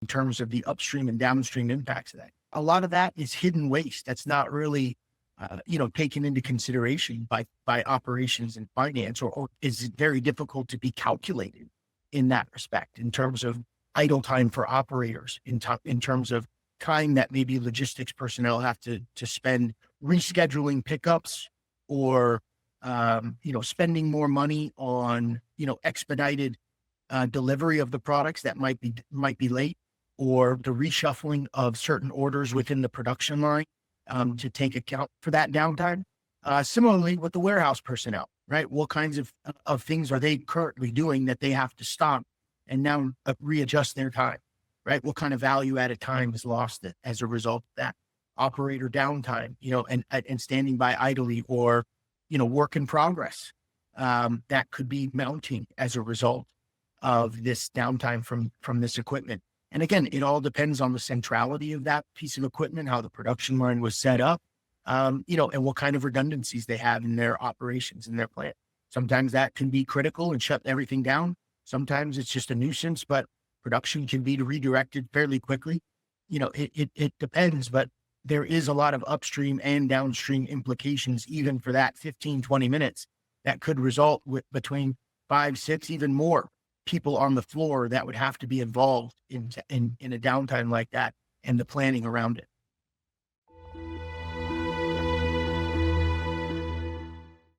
in terms of the upstream and downstream impacts of that. A lot of that is hidden waste. That's not really, taken into consideration by operations and finance, or is very difficult to be calculated in that respect, in terms of idle time for operators, in terms of time that maybe logistics personnel have to spend rescheduling pickups, or spending more money on expedited delivery of the products that might be late, or the reshuffling of certain orders within the production line to take account for that downtime. Similarly with the warehouse personnel, right? What kinds of things are they currently doing that they have to stop and now readjust their time, right? What kind of value added time is lost as a result of that? Operator downtime, and standing by idly, or, work in progress that could be mounting as a result of this downtime from this equipment. And again, it all depends on the centrality of that piece of equipment, how the production line was set up, and what kind of redundancies they have in their operations, in their plant. Sometimes that can be critical and shut everything down. Sometimes it's just a nuisance, but production can be redirected fairly quickly. It depends, but there is a lot of upstream and downstream implications, even for that 15, 20 minutes, that could result with between 5, 6, even more people on the floor that would have to be involved in a downtime like that, and the planning around it.